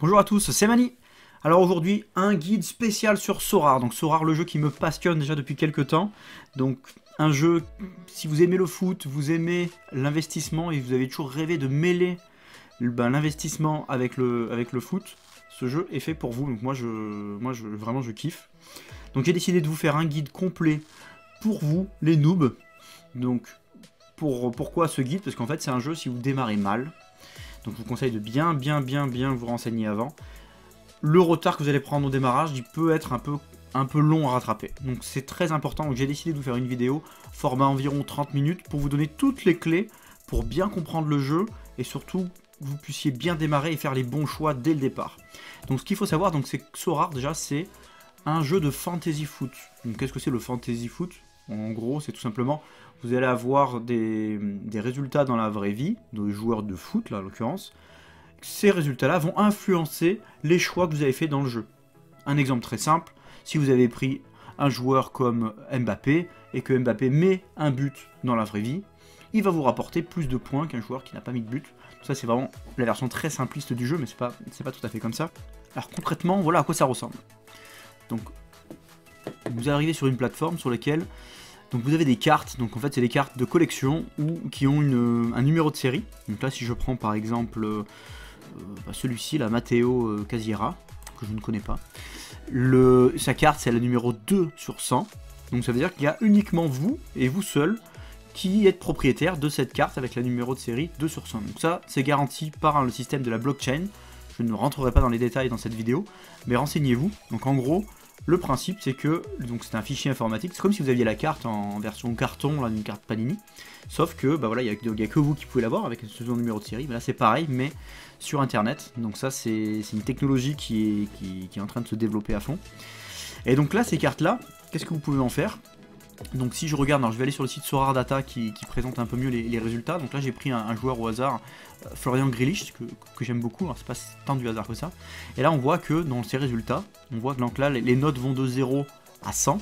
Bonjour à tous, c'est Mani. Alors aujourd'hui, un guide spécial sur Sorare. Donc Sorare, le jeu qui me passionne déjà depuis quelques temps. Donc un jeu, si vous aimez le foot, vous aimez l'investissement et vous avez toujours rêvé de mêler l'investissement avec le foot, ce jeu est fait pour vous. Donc vraiment je kiffe. Donc j'ai décidé de vous faire un guide complet pour vous, les noobs. Donc pourquoi ce guide? Parce qu'en fait c'est un jeu si vous démarrez mal. Donc je vous conseille de bien vous renseigner avant. Le retard que vous allez prendre au démarrage, il peut être un peu long à rattraper. Donc c'est très important. Donc j'ai décidé de vous faire une vidéo, format environ 30 minutes, pour vous donner toutes les clés pour bien comprendre le jeu et surtout que vous puissiez bien démarrer et faire les bons choix dès le départ. Donc ce qu'il faut savoir, c'est que Sorare déjà c'est un jeu de fantasy foot. Donc qu'est-ce que c'est le fantasy foot? En gros, c'est tout simplement, vous allez avoir des résultats dans la vraie vie, de joueurs de foot, là, en l'occurrence. Ces résultats-là vont influencer les choix que vous avez fait dans le jeu. Un exemple très simple, si vous avez pris un joueur comme Mbappé, et que Mbappé met un but dans la vraie vie, il va vous rapporter plus de points qu'un joueur qui n'a pas mis de but. Ça, c'est vraiment la version très simpliste du jeu, mais c'est pas tout à fait comme ça. Alors concrètement, voilà à quoi ça ressemble. Donc, vous arrivez sur une plateforme sur laquelle donc vous avez des cartes, donc en fait c'est des cartes de collection ou qui ont un numéro de série. Donc là si je prends par exemple celui-ci, la Matteo Casiera, que je ne connais pas, sa carte c'est la numéro 2 sur 100, donc ça veut dire qu'il y a uniquement vous et vous seul qui êtes propriétaire de cette carte avec la numéro de série 2 sur 100. Donc ça c'est garanti par le système de la blockchain. Je ne rentrerai pas dans les détails dans cette vidéo, mais renseignez-vous. Donc en gros, le principe c'est que c'est un fichier informatique, c'est comme si vous aviez la carte en version carton, d'une carte Panini, sauf que voilà, il n'y a que vous qui pouvez l'avoir avec ce numéro de série. Là c'est pareil mais sur internet, donc ça c'est une technologie qui est en train de se développer à fond. Et donc là ces cartes là, qu'est-ce que vous pouvez en faire? Donc si je regarde, alors je vais aller sur le site Sorare Data qui présente un peu mieux les résultats. Donc là j'ai pris un joueur au hasard, Florian Grealish, que j'aime beaucoup, alors c'est pas tant du hasard que ça. Et là on voit que dans ces résultats, on voit que donc là les notes vont de 0 à 100.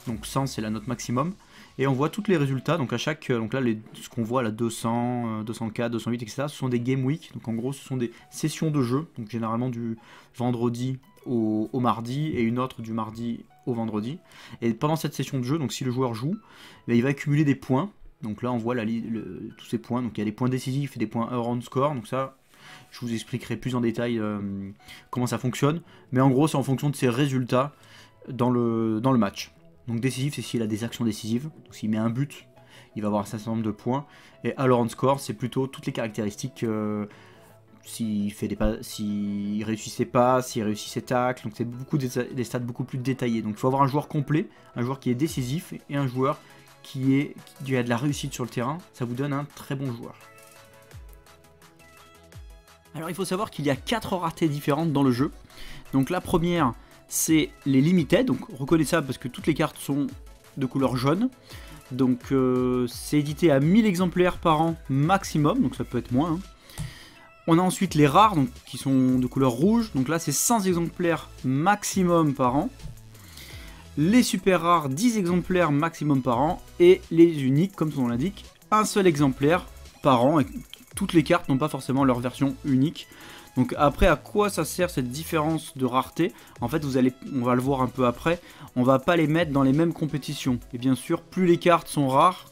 Donc 100 c'est la note maximum. Et on voit tous les résultats, donc à chaque, donc là ce qu'on voit là 200, 204, 208, etc. Ce sont des game week, donc en gros ce sont des sessions de jeu, donc généralement du vendredi au mardi et une autre du mardi au vendredi. Et pendant cette session de jeu, donc si le joueur joue, il va accumuler des points. Donc là on voit tous ces points, donc il y a des points décisifs et des points around score, donc ça je vous expliquerai plus en détail comment ça fonctionne. Mais en gros c'est en fonction de ses résultats dans le match. Donc décisif c'est s'il a des actions décisives, donc s'il met un but, il va avoir un certain nombre de points. Et around score c'est plutôt toutes les caractéristiques, s'il réussit ses passes, s'il réussit ses tacles, donc c'est des stats beaucoup plus détaillés. Donc il faut avoir un joueur complet, un joueur qui est décisif et un joueur qui a de la réussite sur le terrain, ça vous donne un très bon joueur. Alors il faut savoir qu'il y a 4 raretés différentes dans le jeu. Donc la première c'est les limited, donc reconnaissable parce que toutes les cartes sont de couleur jaune. Donc c'est édité à 1000 exemplaires par an maximum, donc ça peut être moins. On a ensuite les rares, donc, qui sont de couleur rouge, donc là c'est 100 exemplaires maximum par an. Les super rares, 10 exemplaires maximum par an. Et les uniques, comme son nom l'indique, un seul exemplaire par an. Et toutes les cartes n'ont pas forcément leur version unique. Donc après, à quoi ça sert cette différence de rareté? En fait, on va le voir un peu après, on va pas les mettre dans les mêmes compétitions. Et bien sûr, plus les cartes sont rares,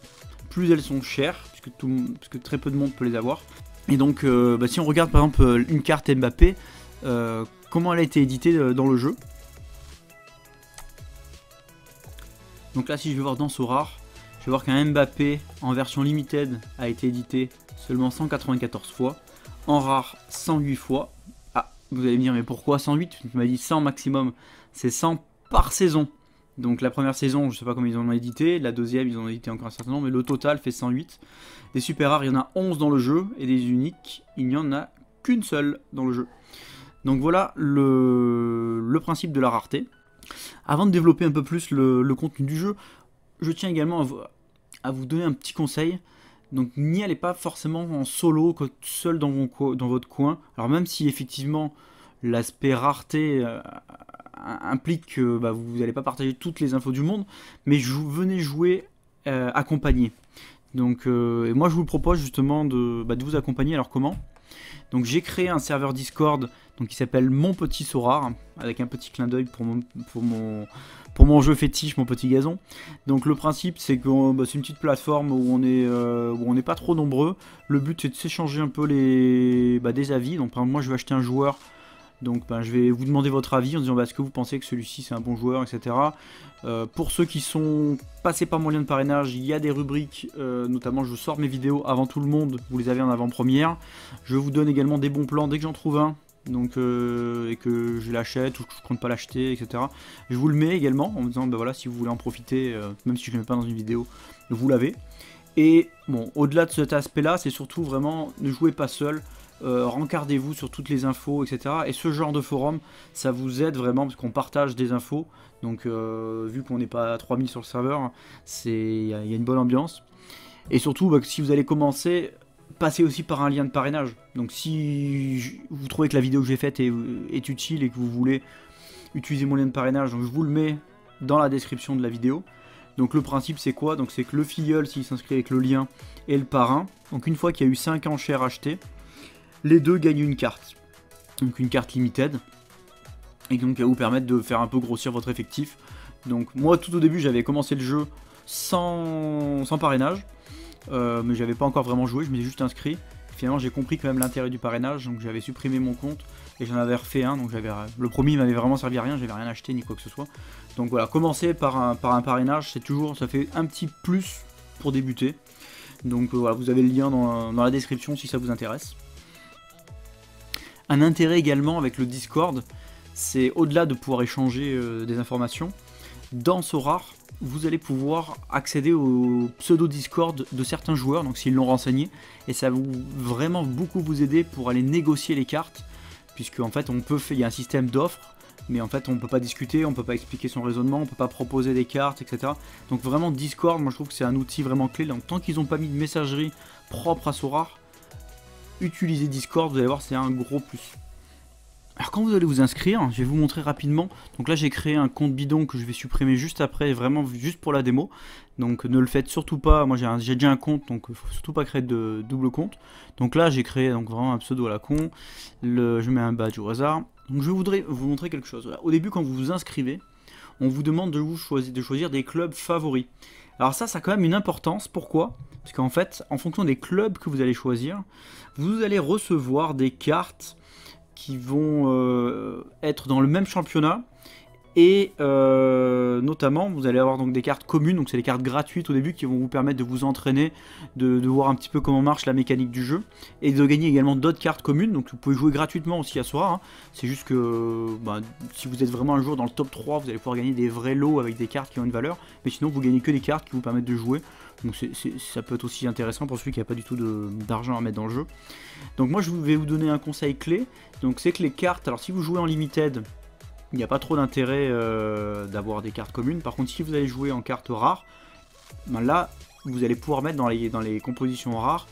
plus elles sont chères, puisque très peu de monde peut les avoir. Et donc, si on regarde par exemple une carte Mbappé, comment elle a été éditée dans le jeu. Donc là, si je vais voir dans Sorare, je vais voir qu'un Mbappé en version limited a été édité seulement 194 fois. En rare, 108 fois. Ah, vous allez me dire, mais pourquoi 108? Tu m'as dit 100 maximum. C'est 100 par saison. Donc la première saison, je sais pas combien ils en ont édité. La deuxième, ils en ont édité encore un certain nombre. Mais le total fait 108. Des super rares, il y en a 11 dans le jeu. Et des uniques, il n'y en a qu'une seule dans le jeu. Donc voilà le principe de la rareté. Avant de développer un peu plus le contenu du jeu, je tiens également à vous donner un petit conseil. Donc n'y allez pas forcément en solo, seul dans votre coin. Alors même si effectivement l'aspect rareté implique que vous n'allez pas partager toutes les infos du monde, mais venez jouer accompagné. Donc moi je vous propose justement de vous accompagner. Alors comment? Donc j'ai créé un serveur Discord donc, qui s'appelle Mon Petit Sorare, avec un petit clin d'œil pour mon jeu fétiche, mon petit gazon. Donc le principe c'est que c'est une petite plateforme où on n'est pas trop nombreux. Le but c'est de s'échanger un peu des avis. Donc par exemple moi je vais acheter un joueur. Donc je vais vous demander votre avis en disant est-ce que vous pensez que celui-ci c'est un bon joueur, etc. Pour ceux qui sont passés par mon lien de parrainage, il y a des rubriques, notamment je sors mes vidéos avant tout le monde, vous les avez en avant-première. Je vous donne également des bons plans dès que j'en trouve un, donc, et que je l'achète ou que je compte pas l'acheter, etc. Je vous le mets également en me disant voilà, si vous voulez en profiter, même si je ne le mets pas dans une vidéo, vous l'avez. Et bon, au-delà de cet aspect-là, c'est surtout vraiment ne jouez pas seul. Rencardez-vous sur toutes les infos, etc. Et ce genre de forum, ça vous aide vraiment parce qu'on partage des infos. Donc, vu qu'on n'est pas à 3000 sur le serveur, il y a une bonne ambiance. Et surtout, si vous allez commencer, passez aussi par un lien de parrainage. Donc, si vous trouvez que la vidéo que j'ai faite est utile et que vous voulez utiliser mon lien de parrainage, donc je vous le mets dans la description de la vidéo. Donc le principe c'est quoi? Donc c'est que le filleul, s'il s'inscrit avec le lien, et le parrain, donc une fois qu'il y a eu 5 enchères achetées, les deux gagnent une carte. Donc une carte limited. Et donc va vous permettre de faire un peu grossir votre effectif. Donc moi tout au début j'avais commencé le jeu sans parrainage. Mais j'avais pas encore vraiment joué, je m'étais juste inscrit. Finalement j'ai compris quand même l'intérêt du parrainage, donc j'avais supprimé mon compte et j'en avais refait un. Donc le premier il m'avait vraiment servi à rien, j'avais rien acheté ni quoi que ce soit. Donc voilà, commencer par un parrainage, c'est toujours, ça fait un petit plus pour débuter. Donc voilà, vous avez le lien dans la description si ça vous intéresse. Un intérêt également avec le Discord, c'est au-delà de pouvoir échanger des informations, dans Sorare, vous allez pouvoir accéder au pseudo Discord de certains joueurs, donc s'ils l'ont renseigné, et ça va vraiment beaucoup vous aider pour aller négocier les cartes, puisque en fait il y a un système d'offres, mais en fait on ne peut pas discuter, on ne peut pas expliquer son raisonnement, on ne peut pas proposer des cartes, etc. Donc vraiment Discord, moi je trouve que c'est un outil vraiment clé, donc tant qu'ils n'ont pas mis de messagerie propre à Sorare, utilisez Discord, vous allez voir c'est un gros plus. Alors quand vous allez vous inscrire, je vais vous montrer rapidement. Donc là j'ai créé un compte bidon que je vais supprimer juste après, vraiment juste pour la démo. Donc ne le faites surtout pas, moi j'ai déjà un compte, donc il ne faut surtout pas créer de double compte. Donc là j'ai créé donc vraiment un pseudo à la con, je mets un badge au hasard. Donc je voudrais vous montrer quelque chose. Voilà. Au début quand vous vous inscrivez, on vous demande de choisir des clubs favoris. Alors ça a quand même une importance, pourquoi? Parce qu'en fait, en fonction des clubs que vous allez choisir, vous allez recevoir des cartes qui vont être dans le même championnat et notamment vous allez avoir donc des cartes communes, donc c'est des cartes gratuites au début qui vont vous permettre de vous entraîner, de voir un petit peu comment marche la mécanique du jeu et de gagner également d'autres cartes communes, donc vous pouvez jouer gratuitement aussi à Sorare, hein. C'est juste que si vous êtes vraiment un joueur dans le top 3 vous allez pouvoir gagner des vrais lots avec des cartes qui ont une valeur, mais sinon vous gagnez que des cartes qui vous permettent de jouer. Donc ça peut être aussi intéressant pour celui qui n'a pas du tout d'argent à mettre dans le jeu. Donc moi je vais vous donner un conseil clé. Donc c'est que les cartes, alors si vous jouez en limited, il n'y a pas trop d'intérêt d'avoir des cartes communes. Par contre si vous allez jouer en cartes rares, là vous allez pouvoir mettre dans les compositions rares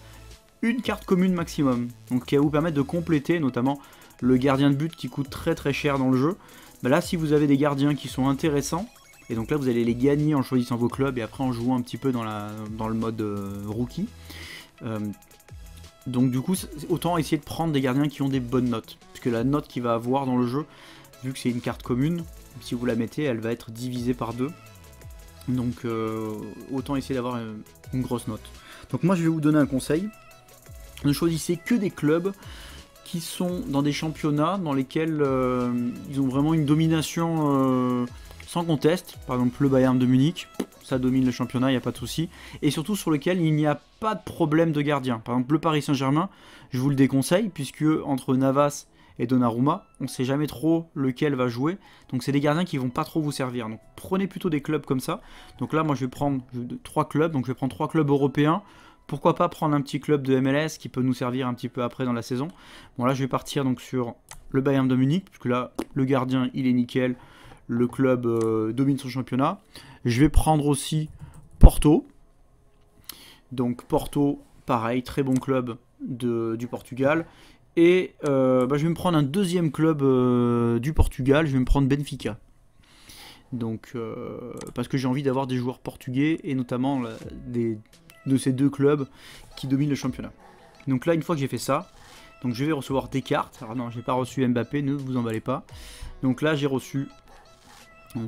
une carte commune maximum. Donc qui va vous permettre de compléter notamment le gardien de but qui coûte très très cher dans le jeu. Là si vous avez des gardiens qui sont intéressants, et donc là vous allez les gagner en choisissant vos clubs et après en jouant un petit peu dans le mode rookie. Donc du coup autant essayer de prendre des gardiens qui ont des bonnes notes. Parce que la note qu'il va avoir dans le jeu, vu que c'est une carte commune, si vous la mettez elle va être divisée par 2. Donc autant essayer d'avoir une grosse note. Donc moi je vais vous donner un conseil. Ne choisissez que des clubs qui sont dans des championnats dans lesquels ils ont vraiment une domination sans conteste. Par exemple le Bayern de Munich, ça domine le championnat, il n'y a pas de souci. Et surtout sur lequel il n'y a pas de problème de gardien. Par exemple le Paris Saint-Germain, je vous le déconseille, puisque entre Navas et Donnarumma, on ne sait jamais trop lequel va jouer. Donc c'est des gardiens qui vont pas trop vous servir. Donc prenez plutôt des clubs comme ça. Donc là moi je vais prendre 3 clubs, donc je vais prendre 3 clubs européens. Pourquoi pas prendre un petit club de MLS qui peut nous servir un petit peu après dans la saison. Bon là je vais partir donc sur le Bayern de Munich, puisque là le gardien il est nickel. Le club domine son championnat. Je vais prendre aussi Porto. Donc Porto, pareil, très bon club du Portugal. Et je vais me prendre un deuxième club du Portugal. Je vais me prendre Benfica. Donc parce que j'ai envie d'avoir des joueurs portugais et notamment de ces deux clubs qui dominent le championnat. Donc là, une fois que j'ai fait ça, Donc je vais recevoir des cartes. Alors non, j'ai pas reçu Mbappé, ne vous emballez pas. Donc là j'ai reçu,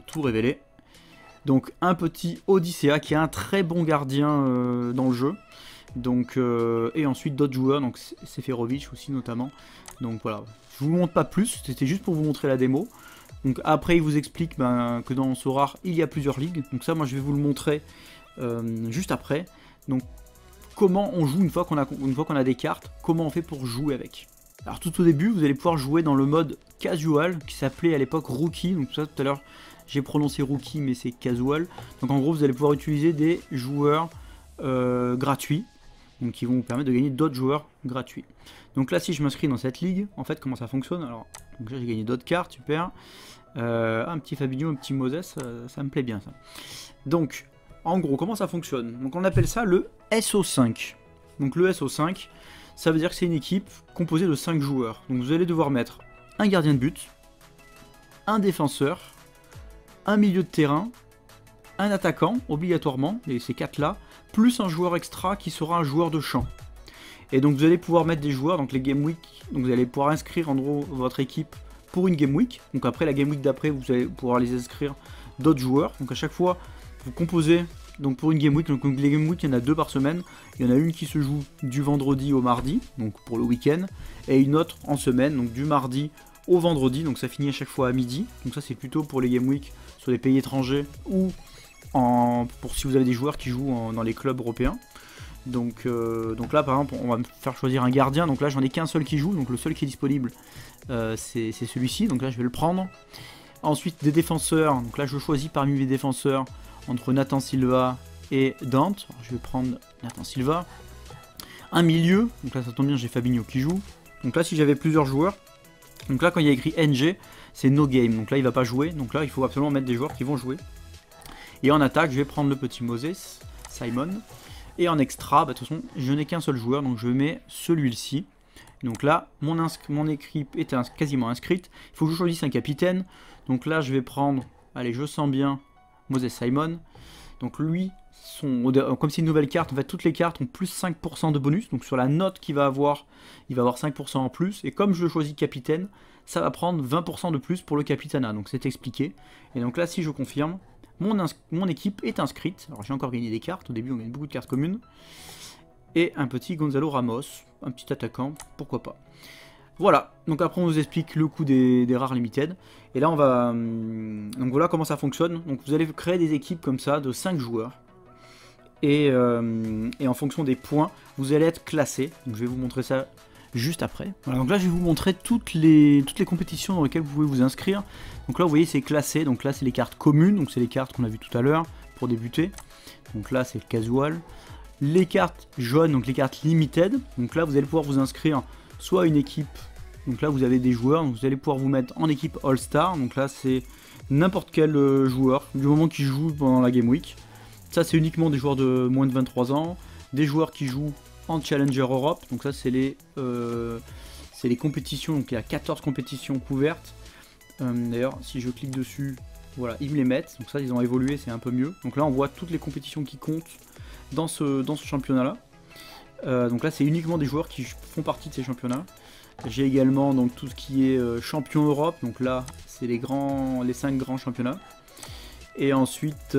tout révélé. Donc un petit Odyssea qui est un très bon gardien dans le jeu. Donc, et ensuite d'autres joueurs, donc Seferovic aussi notamment. Donc voilà, je vous montre pas plus, c'était juste pour vous montrer la démo. Donc après il vous explique que dans Sorare il y a plusieurs ligues. Donc ça moi je vais vous le montrer juste après. Donc comment on joue une fois qu'on a des cartes, comment on fait pour jouer avec. Alors tout au début vous allez pouvoir jouer dans le mode casual qui s'appelait à l'époque rookie. Donc ça tout à l'heure j'ai prononcé rookie mais c'est casual. Donc en gros vous allez pouvoir utiliser des joueurs gratuits. Donc qui vont vous permettre de gagner d'autres joueurs gratuits. Donc là si je m'inscris dans cette ligue, en fait comment ça fonctionne? Alors donc là j'ai gagné d'autres cartes, super. Un petit Fabinho, un petit Moses, ça me plaît bien ça. Donc en gros comment ça fonctionne? Donc on appelle ça le SO5. Donc le SO5, ça veut dire que c'est une équipe composée de 5 joueurs. Donc vous allez devoir mettre un gardien de but, un défenseur, un milieu de terrain, un attaquant obligatoirement, et ces 4 là, plus un joueur extra qui sera un joueur de champ. Et donc vous allez pouvoir mettre des joueurs, donc les Game Week, donc vous allez pouvoir inscrire en gros votre équipe pour une Game Week. Donc après la Game Week d'après, vous allez pouvoir les inscrire d'autres joueurs. Donc à chaque fois, vous composez donc pour une Game Week, donc les Game Week il y en a 2 par semaine. Il y en a une qui se joue du vendredi au mardi, donc pour le week-end, et une autre en semaine, donc du mardi au vendredi, donc ça finit à chaque fois à midi. Donc ça c'est plutôt pour les Game Week sur les pays étrangers ou pour si vous avez des joueurs qui jouent dans les clubs européens. Donc là par exemple on va me faire choisir un gardien, donc là j'en ai qu'un seul qui joue, donc le seul qui est disponible c'est celui-ci, donc là je vais le prendre. Ensuite des défenseurs, donc là je choisis parmi mes défenseurs entre Nathan Silva et Dante. Alors, je vais prendre Nathan Silva. Un milieu, donc là ça tombe bien, j'ai Fabinho qui joue. Donc là si j'avais plusieurs joueurs, donc là quand il y a écrit NG c'est no game, donc là il va pas jouer, donc là il faut absolument mettre des joueurs qui vont jouer. Et en attaque, je vais prendre le petit Moses, Simon. Et en extra, de toute façon, je n'ai qu'un seul joueur, donc je mets celui-ci. Donc là, mon équipe est quasiment inscrite. Il faut que je choisisse un capitaine. Donc là, je vais prendre, allez, je sens bien, Moses Simon. Donc lui, comme c'est une nouvelle carte, en fait, toutes les cartes ont plus 5% de bonus. Donc sur la note qu'il va avoir, il va avoir 5% en plus. Et comme je choisis capitaine, ça va prendre 20% de plus pour le capitanat. Donc c'est expliqué. Et donc là, si je confirme, mon équipe est inscrite. Alors j'ai encore gagné des cartes, au début on gagne beaucoup de cartes communes. Et un petit Gonzalo Ramos, un petit attaquant, pourquoi pas. Voilà, donc après on vous explique le coût des rares limited. Et là on va... donc voilà comment ça fonctionne. Donc vous allez créer des équipes comme ça de 5 joueurs. Et en fonction des points, vous allez être classé. Donc je vais vous montrer ça juste après. Voilà, donc là je vais vous montrer toutes les compétitions dans lesquelles vous pouvez vous inscrire. Donc là vous voyez c'est classé, donc là c'est les cartes communes, donc c'est les cartes qu'on a vues tout à l'heure pour débuter. Donc là c'est le casual. Les cartes jaunes, donc les cartes limited, donc là vous allez pouvoir vous inscrire soit à une équipe, donc là vous avez des joueurs, donc vous allez pouvoir vous mettre en équipe All-Star, donc là c'est n'importe quel joueur, du moment qu'il joue pendant la Game Week. Ça c'est uniquement des joueurs de moins de 23 ans, des joueurs qui jouent en Challenger Europe, donc ça c'est les compétitions, donc il y a 14 compétitions couvertes. D'ailleurs si je clique dessus, voilà, ils me les mettent, donc ça ils ont évolué, c'est un peu mieux. Donc là on voit toutes les compétitions qui comptent dans ce championnat là. Donc là c'est uniquement des joueurs qui font partie de ces championnats. J'ai également donc tout ce qui est champion Europe, donc là c'est les 5 grands championnats. Et ensuite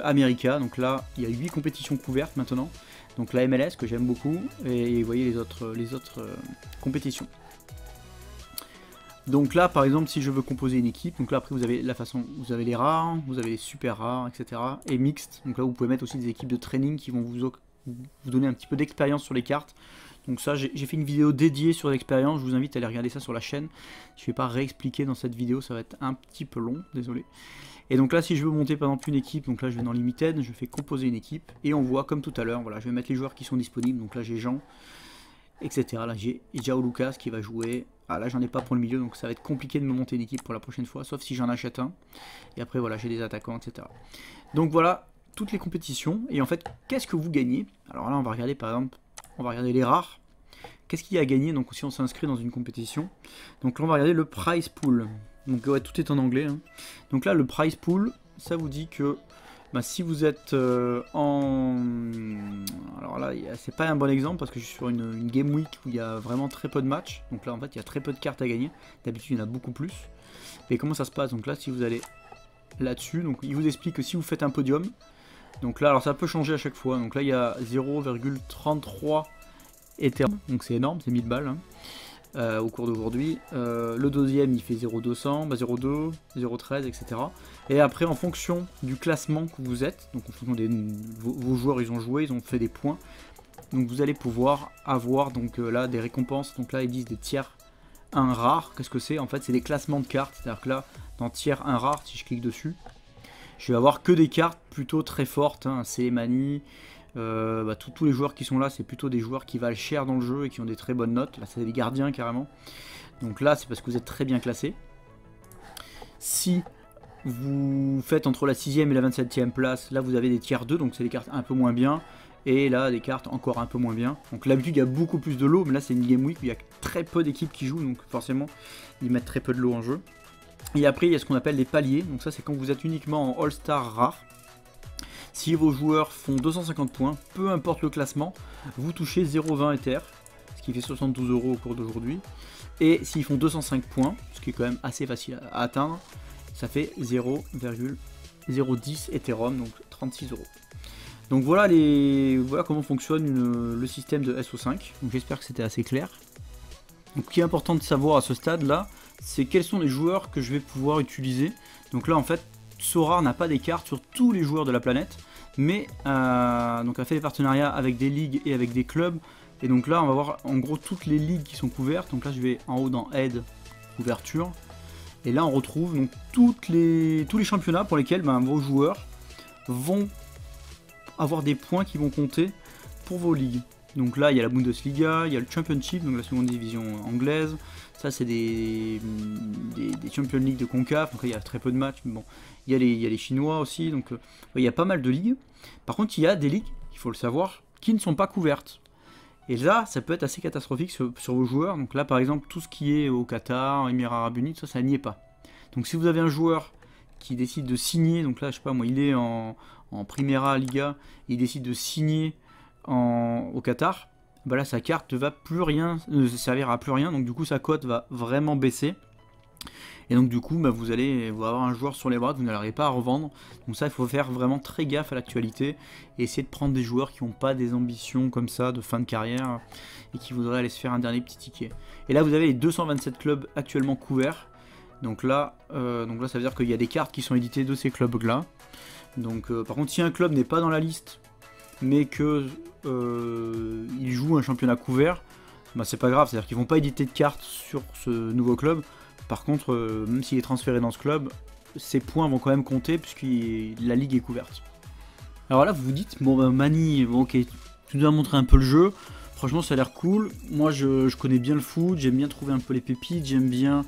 America, donc là il y a 8 compétitions couvertes maintenant. Donc la MLS que j'aime beaucoup, et vous voyez les autres compétitions. Donc là par exemple si je veux composer une équipe, donc là après vous avez vous avez les rares, vous avez les super rares, etc. Et mixtes, donc là vous pouvez mettre aussi des équipes de training qui vont vous donner un petit peu d'expérience sur les cartes. Donc ça j'ai fait une vidéo dédiée sur l'expérience, je vous invite à aller regarder ça sur la chaîne. Je ne vais pas réexpliquer dans cette vidéo, ça va être un petit peu long, désolé. Et donc là si je veux monter par exemple une équipe, donc là je vais dans Limited, je fais composer une équipe, et on voit comme tout à l'heure, voilà, je vais mettre les joueurs qui sont disponibles, donc là j'ai Jean, etc. Là j'ai Jao Lucas qui va jouer, ah là j'en ai pas pour le milieu, donc ça va être compliqué de me monter une équipe pour la prochaine fois, sauf si j'en achète un, et après voilà j'ai des attaquants, etc. Donc voilà toutes les compétitions, et en fait qu'est-ce que vous gagnez? Alors là on va regarder par exemple, on va regarder les rares, qu'est-ce qu'il y a à gagner donc si on s'inscrit dans une compétition. Donc là on va regarder le prize pool. Donc ouais, tout est en anglais. Hein. Donc là, le prize pool, ça vous dit que bah, si vous êtes en... Alors là, c'est pas un bon exemple parce que je suis sur une Game Week où il y a vraiment très peu de matchs. Donc là, en fait, il y a très peu de cartes à gagner. D'habitude, il y en a beaucoup plus. Et comment ça se passe? Donc là, si vous allez là-dessus, donc il vous explique que si vous faites un podium, donc là, alors ça peut changer à chaque fois. Donc là, il y a 0,33 Ethereum. Donc c'est énorme, c'est 1000 balles. Hein. Au cours d'aujourd'hui. Le deuxième il fait 0,200, bah 0,2, 0,13, etc. Et après en fonction du classement que vous êtes, donc en fonction des vos joueurs ils ont joué, ils ont fait des points, donc vous allez pouvoir avoir donc là des récompenses. Donc là ils disent des tiers 1 rares. Qu'est-ce que c'est? En fait c'est des classements de cartes, c'est à dire que là dans tiers 1 rare, si je clique dessus, je vais avoir que des cartes plutôt très fortes, hein, Selemani. Bah, tous les joueurs qui sont là, c'est plutôt des joueurs qui valent cher dans le jeu et qui ont des très bonnes notes. Là, c'est des gardiens carrément. Donc là, c'est parce que vous êtes très bien classé. Si vous faites entre la 6ème et la 27ème place, là vous avez des tiers 2, donc c'est des cartes un peu moins bien. Et là, des cartes encore un peu moins bien. Donc l'habitude, il y a beaucoup plus de lots, mais là, c'est une Game Week où il y a très peu d'équipes qui jouent, donc forcément, ils mettent très peu de lots en jeu. Et après, il y a ce qu'on appelle les paliers. Donc ça, c'est quand vous êtes uniquement en All-Star rare. Si vos joueurs font 250 points, peu importe le classement, vous touchez 0,20 Ether, ce qui fait 72 € au cours d'aujourd'hui. Et s'ils font 205 points, ce qui est quand même assez facile à atteindre, ça fait 0,010 Ethereum, donc 36 €. Donc voilà, voilà comment fonctionne le système de SO5. Donc j'espère que c'était assez clair. Donc ce qui est important de savoir à ce stade là, c'est quels sont les joueurs que je vais pouvoir utiliser. Donc là en fait, Sorare n'a pas des cartes sur tous les joueurs de la planète, mais donc a fait des partenariats avec des ligues et avec des clubs. Et donc là on va voir en gros toutes les ligues qui sont couvertes. Donc là je vais en haut dans Aide, couverture. Et là on retrouve donc tous les championnats pour lesquels vos joueurs vont avoir des points qui vont compter pour vos ligues. Donc là il y a la Bundesliga, il y a le Championship, donc la seconde division anglaise. Ça c'est des Champions League de Concaf, donc là il y a très peu de matchs, mais bon. Il y a les Chinois aussi, donc il y a pas mal de ligues. Par contre il y a des ligues, il faut le savoir, qui ne sont pas couvertes. Et là ça peut être assez catastrophique sur vos joueurs. Donc là par exemple tout ce qui est au Qatar, Émirats Arabes Unis, ça n'y est pas. Donc si vous avez un joueur qui décide de signer, donc là je sais pas moi, il est en Primera Liga, il décide de signer au Qatar, bah là sa carte ne va plus rien, ne servira à plus rien, donc du coup sa cote va vraiment baisser. Et donc du coup vous allez avoir un joueur sur les bras que vous n'arriverez pas à revendre. Donc ça il faut faire vraiment très gaffe à l'actualité et essayer de prendre des joueurs qui n'ont pas des ambitions comme ça de fin de carrière et qui voudraient aller se faire un dernier petit ticket. Et là vous avez les 227 clubs actuellement couverts. Donc là ça veut dire qu'il y a des cartes qui sont éditées de ces clubs là. Donc par contre si un club n'est pas dans la liste mais que il joue un championnat couvert, bah, c'est pas grave, c'est à dire qu'ils vont pas éditer de cartes sur ce nouveau club. Par contre même s'il est transféré dans ce club, ses points vont quand même compter puisque la ligue est couverte. Alors là vous vous dites, bon bah Mani, bon, ok, tu nous as montré un peu le jeu, franchement ça a l'air cool, moi je connais bien le foot, j'aime bien trouver un peu les pépites, j'aime bien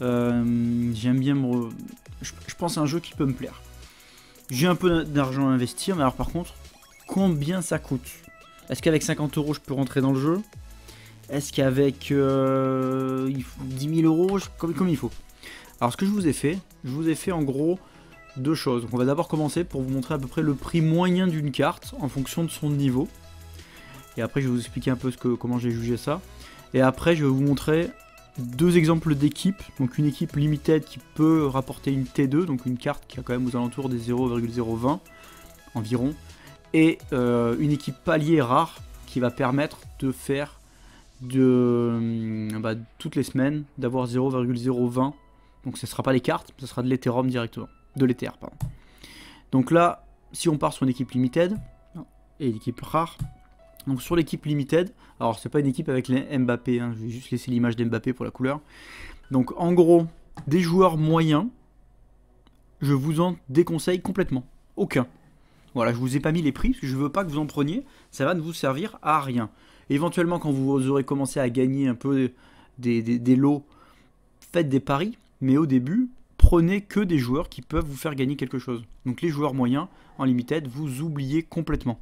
je pense à un jeu qui peut me plaire. J'ai un peu d'argent à investir, mais alors par contre, combien ça coûte? Est-ce qu'avec 50 € je peux rentrer dans le jeu? Est-ce qu'avec 10 000 €, comme il faut? Alors ce que je vous ai fait en gros deux choses. Donc on va d'abord commencer pour vous montrer à peu près le prix moyen d'une carte en fonction de son niveau. Et après je vais vous expliquer un peu comment j'ai jugé ça. Et après je vais vous montrer deux exemples d'équipes. Donc une équipe limited qui peut rapporter une T2, donc une carte qui a quand même aux alentours des 0,020 environ. Et une équipe palier rare qui va permettre de faire toutes les semaines d'avoir 0,020. Donc ce ne sera pas les cartes, ce sera de l'Ethereum directement. De l'Ether, pardon. Donc là, si on part sur une équipe limited et une équipe rare, donc sur l'équipe limited, alors c'est pas une équipe avec les Mbappé, hein, je vais juste laisser l'image d'Mbappé pour la couleur. Donc en gros, des joueurs moyens, je vous en déconseille complètement. Aucun. Voilà, je vous ai pas mis les prix parce que je veux pas que vous en preniez, ça va ne vous servir à rien. Éventuellement, quand vous aurez commencé à gagner un peu des lots, faites des paris, mais au début, prenez que des joueurs qui peuvent vous faire gagner quelque chose. Donc les joueurs moyens, en limited, vous oubliez complètement.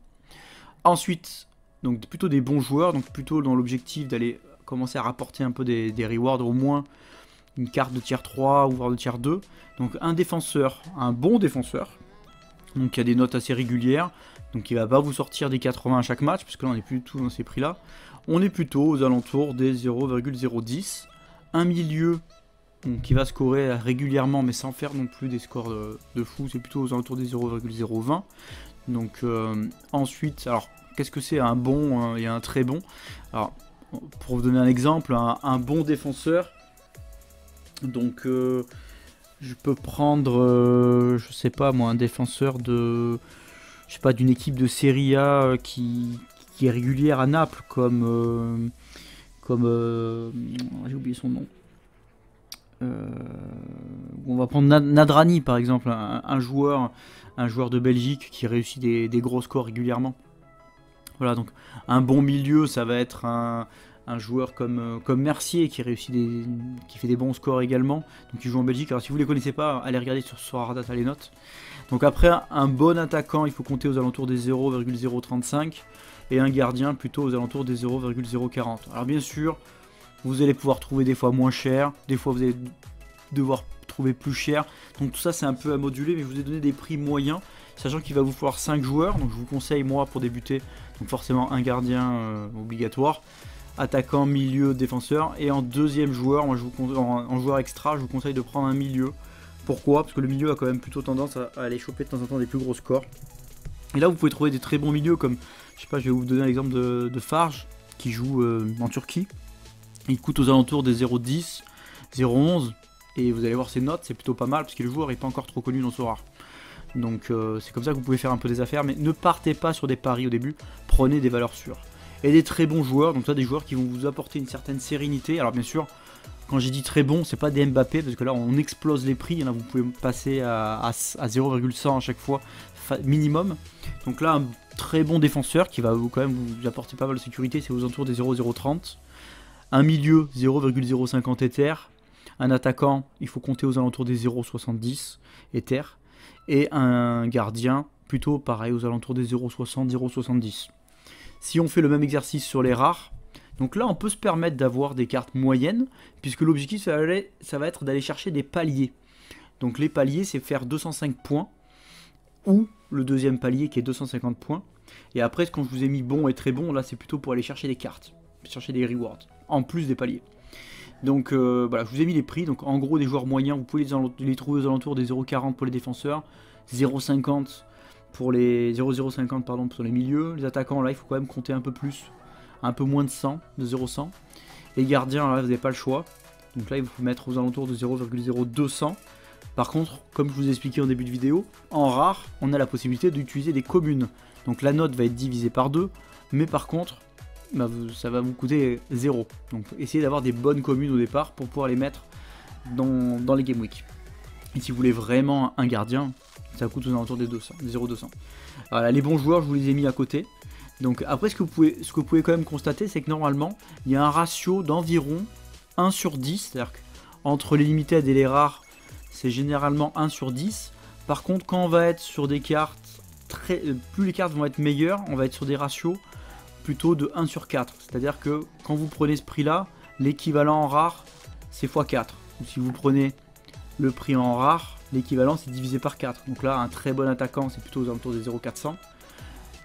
Ensuite, donc plutôt des bons joueurs, donc plutôt dans l'objectif d'aller commencer à rapporter un peu des rewards, au moins une carte de tier 3 ou voire de tier 2. Donc un défenseur, un bon défenseur, Donc il y a des notes assez régulières. Donc il ne va pas vous sortir des 80 à chaque match, parce que là on n'est plus du tout dans ces prix là. On est plutôt aux alentours des 0,010. Un milieu donc, qui va scorer régulièrement, mais sans faire non plus des scores de fou, c'est plutôt aux alentours des 0,020. Donc ensuite, alors qu'est-ce que c'est un bon et un très bon? Alors pour vous donner un exemple, un bon défenseur, donc je peux prendre, je sais pas moi, un défenseur de, je sais pas, d'une équipe de Serie A qui est régulière à Naples, comme j'ai oublié son nom. On va prendre Nadrani par exemple, un joueur de Belgique qui réussit des gros scores régulièrement. Voilà, donc un bon milieu, ça va être un joueur comme Mercier qui fait des bons scores également, donc il joue en Belgique. Alors si vous ne les connaissez pas, allez regarder sur Sorardata les notes. Donc après, un bon attaquant, il faut compter aux alentours des 0,035 et un gardien plutôt aux alentours des 0,040. Alors bien sûr, vous allez pouvoir trouver des fois moins cher, des fois vous allez devoir trouver plus cher. Donc tout ça c'est un peu à moduler, mais je vous ai donné des prix moyens, sachant qu'il va vous falloir 5 joueurs. Donc je vous conseille moi pour débuter, donc forcément un gardien obligatoire, attaquant, milieu, défenseur. Et en deuxième joueur, moi en joueur extra, je vous conseille de prendre un milieu. Pourquoi? Parce que le milieu a quand même plutôt tendance à aller choper de temps en temps des plus gros scores. Et là vous pouvez trouver des très bons milieux comme, je sais pas, je vais vous donner l'exemple de Farge qui joue en Turquie. Il coûte aux alentours des 0,10, 0,11 et vous allez voir ses notes, c'est plutôt pas mal parce que le joueur n'est pas encore trop connu dans Sorare. Donc c'est comme ça que vous pouvez faire un peu des affaires, mais ne partez pas sur des paris au début, prenez des valeurs sûres. Et des très bons joueurs, donc ça des joueurs qui vont vous apporter une certaine sérénité. Alors bien sûr, quand j'ai dit très bon, c'est pas des Mbappé parce que là on explose les prix, là vous pouvez passer à 0,100 à chaque fois minimum. Donc là un très bon défenseur qui va quand même vous apporter pas mal de sécurité, c'est aux alentours des 0,030. Un milieu 0,050 Ether, un attaquant il faut compter aux alentours des 0,70 Ether, et un gardien plutôt pareil aux alentours des 0,60, 0,70. Si on fait le même exercice sur les rares, donc là on peut se permettre d'avoir des cartes moyennes, puisque l'objectif ça va être d'aller chercher des paliers. Donc les paliers c'est faire 205 points, ou le deuxième palier qui est 250 points, et après quand je vous ai mis bon et très bon, là c'est plutôt pour aller chercher des cartes, chercher des rewards, en plus des paliers. Donc voilà, je vous ai mis les prix. Donc en gros des joueurs moyens, vous pouvez les trouver aux alentours des 0,40 pour les défenseurs, 0,50 pour les 0,050 pardon pour les milieux. Les attaquants là il faut quand même compter un peu plus, un peu moins de 100, de 0,100. Les gardiens là vous n'avez pas le choix. Donc là il faut mettre aux alentours de 0,0200. Par contre, comme je vous ai expliqué en début de vidéo, en rare, on a la possibilité d'utiliser des communes. Donc la note va être divisée par 2, mais par contre, bah ça va vous coûter 0. Donc essayez d'avoir des bonnes communes au départ pour pouvoir les mettre dans les Game Week. Et si vous voulez vraiment un gardien, ça coûte aux alentours des 200, des 0,200. Voilà, les bons joueurs, je vous les ai mis à côté. Donc après, ce que vous pouvez quand même constater, c'est que normalement, il y a un ratio d'environ 1 sur 10. C'est-à-dire qu'entre les limited et les rares, c'est généralement 1 sur 10. Par contre, quand on va être sur des cartes, plus les cartes vont être meilleures, on va être sur des ratios plutôt de 1 sur 4. C'est-à-dire que quand vous prenez ce prix-là, l'équivalent en rare, c'est x4. Ou si vous prenez le prix en rare, l'équivalent c'est divisé par 4. Donc là, un très bon attaquant, c'est plutôt aux alentours des 0,400.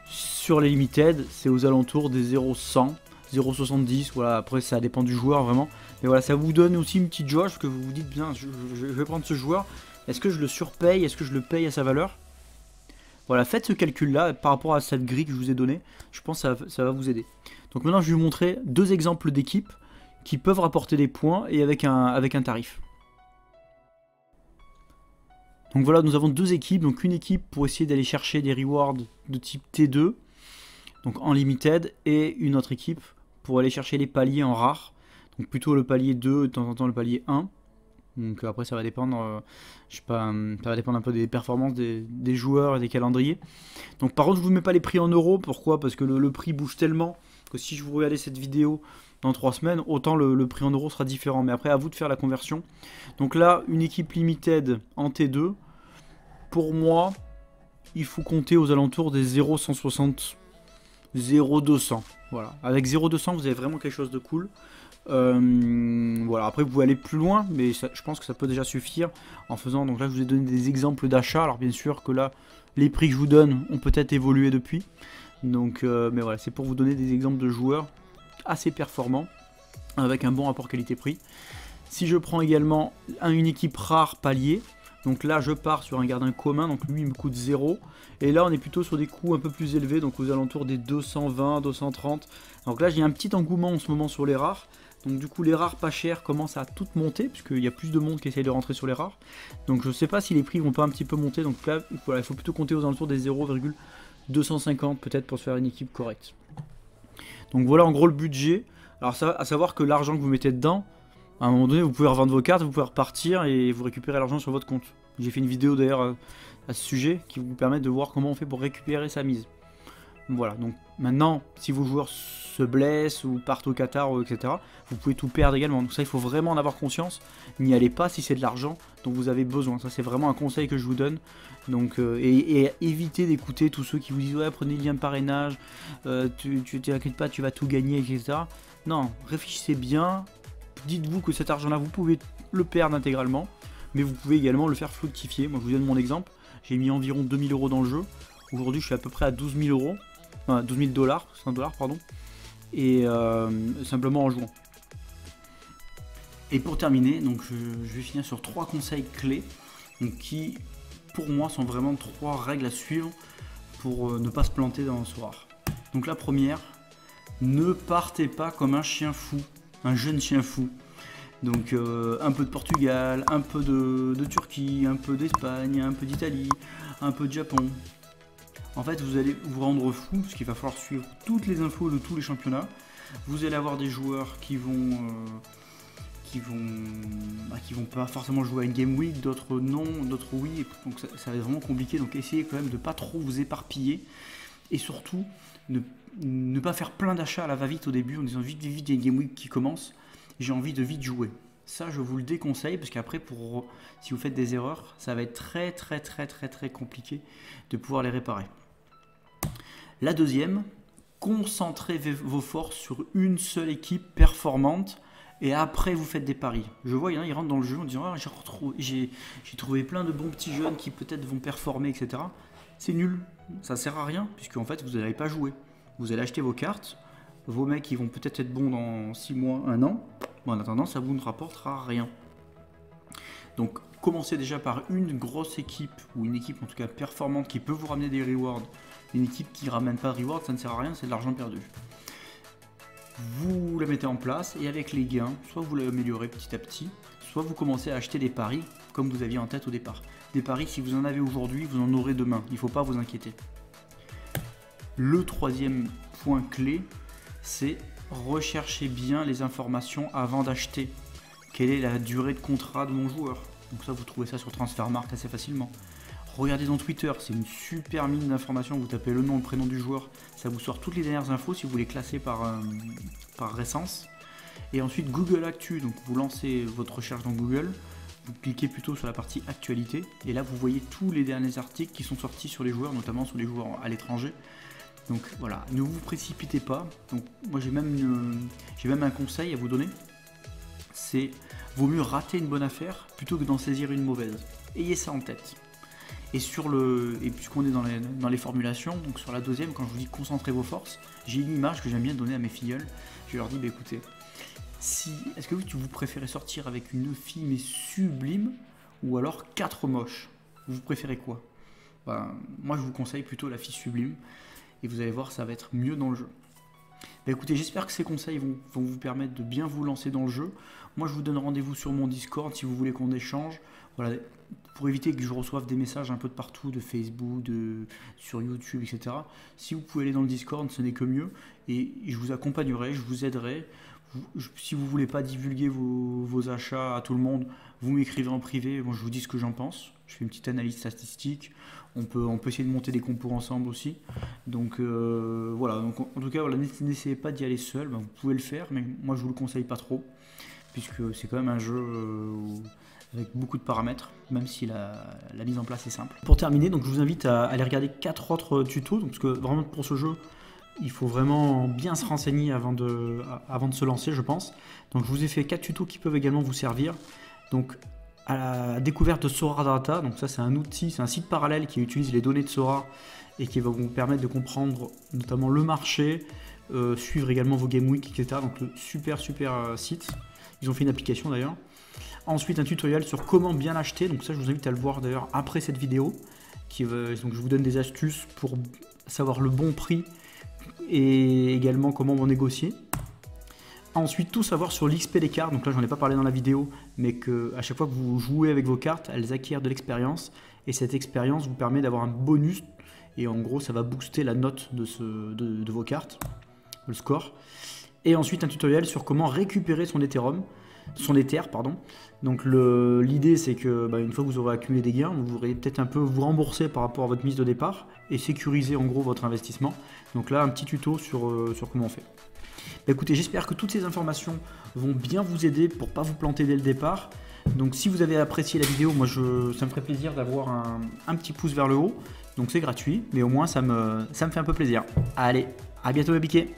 Sur les limited, c'est aux alentours des 0,100, 0,70. Voilà, après ça dépend du joueur vraiment. Mais voilà, ça vous donne aussi une petite jauge que vous vous dites bien, je vais prendre ce joueur. Est-ce que je le surpaye? Est-ce que je le paye à sa valeur? Voilà, faites ce calcul-là par rapport à cette grille que je vous ai donnée. Je pense que ça va vous aider. Donc maintenant, je vais vous montrer deux exemples d'équipes qui peuvent rapporter des points et avec un tarif. Donc voilà, nous avons deux équipes. Donc une équipe pour essayer d'aller chercher des rewards de type T2, donc en limited, et une autre équipe pour aller chercher les paliers en rare. Donc plutôt le palier 2, de temps en temps le palier 1. Donc après ça va dépendre, je sais pas, ça va dépendre un peu des performances des joueurs et des calendriers. Donc par contre je vous mets pas les prix en euros, pourquoi? Parce que le prix bouge tellement que si je vous regardez cette vidéo dans 3 semaines, autant le prix en euros sera différent. Mais après à vous de faire la conversion. Donc là une équipe limited en T2, pour moi il faut compter aux alentours des 0,160, 0,200. Voilà, avec 0,200 vous avez vraiment quelque chose de cool. Voilà, après vous pouvez aller plus loin, mais ça, je pense que ça peut déjà suffire en faisant. Donc là je vous ai donné des exemples d'achat. Alors bien sûr que là Les prix que je vous donne ont peut-être évolué depuis. Donc, mais voilà, c'est pour vous donner des exemples de joueurs assez performants avec un bon rapport qualité-prix. Si je prends également une équipe rare palier, donc là je pars sur un gardien commun, donc lui il me coûte 0. Et là on est plutôt sur des coûts un peu plus élevés, donc aux alentours des 220, 230. Donc là j'ai un petit engouement en ce moment sur les rares. Donc du coup les rares pas chers commencent à toutes monter, puisqu'il y a plus de monde qui essaye de rentrer sur les rares. Donc je ne sais pas si les prix vont pas un petit peu monter, donc là voilà, il faut plutôt compter aux alentours des 0,250 peut-être pour se faire une équipe correcte. Donc voilà en gros le budget. Alors ça, à savoir que l'argent que vous mettez dedans, à un moment donné, vous pouvez revendre vos cartes, vous pouvez repartir et vous récupérez l'argent sur votre compte. J'ai fait une vidéo d'ailleurs à ce sujet qui vous permet de voir comment on fait pour récupérer sa mise. Voilà, donc maintenant, si vos joueurs se blessent ou partent au Qatar, etc., vous pouvez tout perdre également. Donc ça, il faut vraiment en avoir conscience. N'y allez pas si c'est de l'argent dont vous avez besoin. Ça, c'est vraiment un conseil que je vous donne. Donc, et évitez d'écouter tous ceux qui vous disent « Ouais, prenez le lien de parrainage, tu t'inquiètes pas, tu vas tout gagner, etc. » Non, réfléchissez bien. Dites-vous que cet argent-là, vous pouvez le perdre intégralement, mais vous pouvez également le faire fructifier. Moi, je vous donne mon exemple. J'ai mis environ 2000 € dans le jeu. Aujourd'hui, je suis à peu près à 12 000 €. Enfin, 12 000 $, 100 $, pardon. Et simplement en jouant. Et pour terminer, donc je vais finir sur 3 conseils clés donc, qui, pour moi, sont vraiment 3 règles à suivre pour ne pas se planter dans ce rare. Donc la première, ne partez pas comme un chien fou. Un jeune chien fou. Donc un peu de Portugal, un peu de Turquie, un peu d'Espagne, un peu d'Italie, un peu de Japon. En fait, vous allez vous rendre fou parce qu'il va falloir suivre toutes les infos de tous les championnats. Vous allez avoir des joueurs qui vont pas forcément jouer à une game week, d'autres non, d'autres oui. Donc ça va être vraiment compliqué. Donc essayez quand même de pas trop vous éparpiller et surtout ne pas faire plein d'achats à la va-vite au début en disant vite, il y a une game week qui commence, j'ai envie de vite jouer. Ça, je vous le déconseille parce qu'après, si vous faites des erreurs, ça va être très compliqué de pouvoir les réparer. La deuxième, concentrez vos forces sur une seule équipe performante et après vous faites des paris. Je vois, il y en a, ils rentrent dans le jeu en disant ah, j'ai trouvé plein de bons petits jeunes qui peut-être vont performer, etc. C'est nul, ça sert à rien puisque en fait vous n'allez pas jouer. Vous allez acheter vos cartes, vos mecs ils vont peut-être être bons dans 6 mois, 1 an. Bon, en attendant, ça vous ne rapportera rien. Donc commencez déjà par une grosse équipe, ou une équipe en tout cas performante qui peut vous ramener des rewards. Une équipe qui ne ramène pas de rewards, ça ne sert à rien, c'est de l'argent perdu. Vous la mettez en place et avec les gains, soit vous l'améliorez petit à petit, soit vous commencez à acheter des paris comme vous aviez en tête au départ. Des paris, si vous en avez aujourd'hui, vous en aurez demain, il ne faut pas vous inquiéter. Le troisième point clé, c'est rechercher bien les informations avant d'acheter. Quelle est la durée de contrat de mon joueur? Donc ça, vous trouvez ça sur Transfermarkt assez facilement. Regardez dans Twitter, c'est une super mine d'informations. Vous tapez le nom, le prénom du joueur, ça vous sort toutes les dernières infos si vous voulez classer par récence. Et ensuite Google Actu, donc vous lancez votre recherche dans Google, vous cliquez plutôt sur la partie actualité, et là vous voyez tous les derniers articles qui sont sortis sur les joueurs, notamment sur les joueurs à l'étranger. Donc voilà, ne vous précipitez pas. Donc moi j'ai même un conseil à vous donner. C'est vaut mieux rater une bonne affaire plutôt que d'en saisir une mauvaise. Ayez ça en tête. Et puisqu'on est dans les formulations, donc sur la deuxième, quand je vous dis concentrez vos forces, j'ai une image que j'aime bien donner à mes filleuls. Je leur dis bah, écoutez, est-ce que vous préférez sortir avec une fille mais sublime ou alors 4 moches? Vous préférez quoi? Moi je vous conseille plutôt la fille sublime. Et vous allez voir, ça va être mieux dans le jeu. Bah écoutez, j'espère que ces conseils vont vous permettre de bien vous lancer dans le jeu. Moi, je vous donne rendez-vous sur mon Discord si vous voulez qu'on échange. Voilà, pour éviter que je reçoive des messages un peu de partout, de Facebook, sur YouTube, etc. Si vous pouvez aller dans le Discord, ce n'est que mieux. Et je vous accompagnerai, je vous aiderai. Si vous ne voulez pas divulguer vos achats à tout le monde, vous m'écrivez en privé. Moi, je vous dis ce que j'en pense. Je fais une petite analyse statistique. On peut essayer de monter des compos ensemble aussi. Donc voilà. Donc, en tout cas, voilà, n'essayez pas d'y aller seul. Vous pouvez le faire, mais moi je vous le conseille pas trop, puisque c'est quand même un jeu avec beaucoup de paramètres, même si la mise en place est simple. Pour terminer, donc je vous invite à aller regarder 4 autres tutos, donc, parce que vraiment pour ce jeu, il faut vraiment bien se renseigner avant de se lancer, je pense. Donc je vous ai fait 4 tutos qui peuvent également vous servir. Donc à la découverte de Sora Data. Donc ça c'est un outil, c'est un site parallèle qui utilise les données de Sora et qui va vous permettre de comprendre notamment le marché, suivre également vos Game Week, etc. Donc super site. Ils ont fait une application d'ailleurs. Ensuite un tutoriel sur comment bien l'acheter. Donc ça je vous invite à le voir d'ailleurs après cette vidéo. Donc je vous donne des astuces pour savoir le bon prix et également comment on négocier. Ensuite, tout savoir sur l'XP des cartes. Donc là, j'en ai pas parlé dans la vidéo, mais que à chaque fois que vous jouez avec vos cartes, elles acquièrent de l'expérience. Et cette expérience vous permet d'avoir un bonus. Et en gros, ça va booster la note de vos cartes, le score. Et ensuite, un tutoriel sur comment récupérer son Ether, pardon. Donc l'idée, c'est que une fois que vous aurez accumulé des gains, vous pourrez peut-être un peu vous rembourser par rapport à votre mise de départ et sécuriser en gros votre investissement. Donc là, un petit tuto sur comment on fait. Écoutez, j'espère que toutes ces informations vont bien vous aider pour ne pas vous planter dès le départ. Donc si vous avez apprécié la vidéo, moi ça me ferait plaisir d'avoir un petit pouce vers le haut. Donc c'est gratuit, mais au moins ça me fait un peu plaisir. Allez, à bientôt les piquets.